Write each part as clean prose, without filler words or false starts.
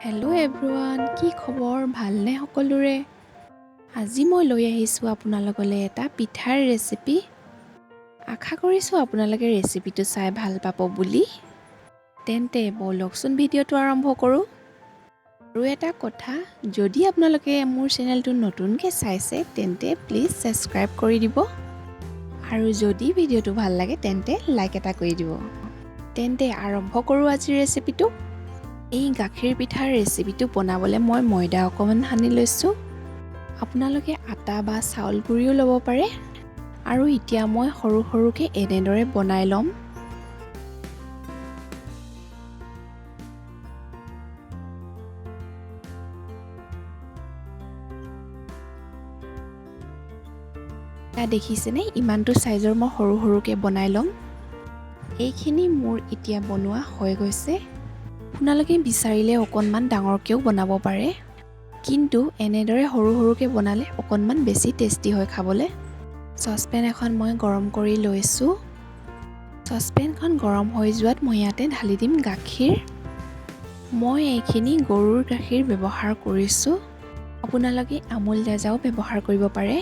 Hello' everyone, কি খবৰ? ভালনে সকলোৰে? আজি মই লৈ আহিছোঁ আপোনালোকলৈ এটা পিঠাৰ ৰেচিপি। আশা কৰিছোঁ আপোনালোকে ৰেচিপিটো চাই ভাল পাব বুলি। তেন্তে ব'লকচোন ভিডিঅ'টো আৰম্ভ কৰোঁ। আৰু এটা কথা, যদি আপোনালোকে মোৰ চেনেলটো নতুনকৈ চাইছে তেন্তে প্লিজ ছাবস্ক্ৰাইব কৰি দিব। আৰু যদি ভিডিঅ'টো ভাল লাগে তেন্তে লাইক এটা কৰি দিব। তেন্তে আৰম্ভ কৰোঁ আজিৰ ৰেচিপিটো। এই গাখীৰ পিঠাৰ ৰেচিপিটো বনাবলৈ মই ময়দা অকণমান সানি লৈছোঁ। আপোনালোকে আটা বা চাউল গুড়িও ল'ব পাৰে। আৰু এতিয়া মই সৰু সৰুকৈ এনেদৰে বনাই ল'ম। দেখিছেনে, ইমানটো চাইজৰ মই সৰু সৰুকৈ বনাই ল'ম। এইখিনি মোৰ এতিয়া বনোৱা হৈ গৈছে। আপোনালোকে বিচাৰিলে অকণমান ডাঙৰকৈও বনাব পাৰে, কিন্তু এনেদৰে সৰু সৰুকৈ বনালে অকণমান বেছি টেষ্টি হয় খাবলৈ। চচপেন এখন মই গৰম কৰি লৈছোঁ। চচপেনখন গৰম হৈ যোৱাত মই ইয়াতে ঢালি দিম গাখীৰ। মই এইখিনি গৰুৰ গাখীৰ ব্যৱহাৰ কৰিছোঁ। আপোনালোকে আমুল তাজাও ব্যৱহাৰ কৰিব পাৰে।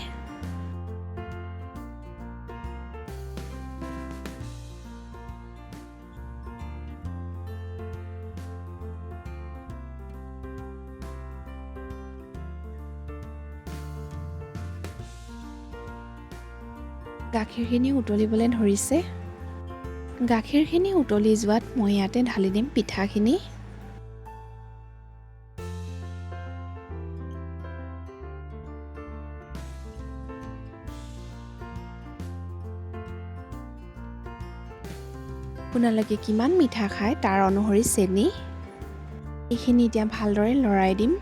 গাখীৰখিনি উতলিবলৈ ধৰিছে। গাখীৰখিনি উতলি যোৱাত মই ইয়াতে ঢালি দিম পিঠাখিনি। আপোনালোকে কিমান মিঠা খায় তাৰ অনুসৰি চেনি। এইখিনি এতিয়া ভালদৰে লৰাই দিম।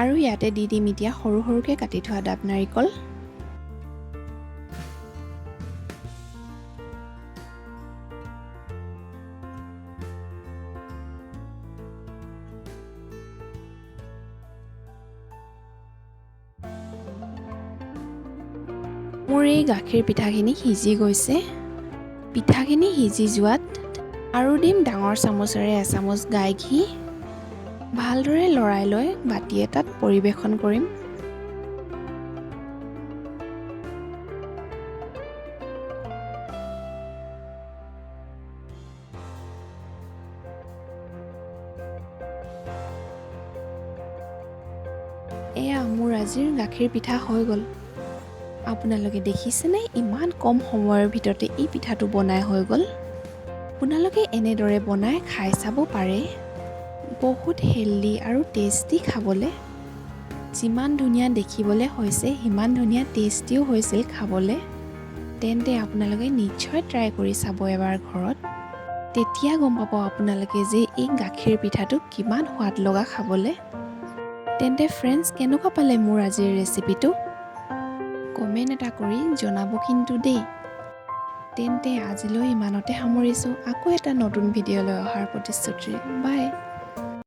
আৰু ইয়াতে দি দিম এতিয়া সৰু সৰুকৈ কাটি থোৱা ডাব নাৰিকল। মোৰ এই গাখীৰ পিঠাখিনি সিজি গৈছে। পিঠাখিনি সিজি যোৱাত আৰু দিম ডাঙৰ চামুচেৰে এচামুচ গাই ঘি। ভালদৰে লৰাই লৈ বাতি এটাত পৰিৱেশন কৰিম। এয়া মোৰ আজিৰ গাখীৰ পিঠা হৈ গ'ল। আপোনালোকে দেখিছেনে, ইমান কম সময়ৰ ভিতৰতে এই পিঠাটো বনাই হৈ গ'ল। আপোনালোকে এনেদৰে বনাই খাই চাব পাৰে। বহুত হেল্ডি আৰু টেষ্টি খাবলৈ। যিমান ধুনীয়া দেখিবলৈ হৈছে সিমান ধুনীয়া টেষ্টিও হৈছিল খাবলৈ। তেন্তে আপোনালোকে নিশ্চয় ট্ৰাই কৰি চাব এবাৰ ঘৰত। তেতিয়া গম পাব আপোনালোকে যে এই গাখীৰ পিঠাটো কিমান সোৱাদ লগা খাবলৈ। তেন্তে ফ্ৰেণ্ডছ, কেনেকুৱা পালে মোৰ আজিৰ ৰেচিপিটো? কমেণ্ট এটা কৰি জনাব কিন্তু দেই। তেন্তে আজিলৈ ইমানতে সামৰিছোঁ। আকৌ এটা নতুন ভিডিঅ' লৈ অহাৰ প্ৰতিশ্ৰুতিৰে। বাই।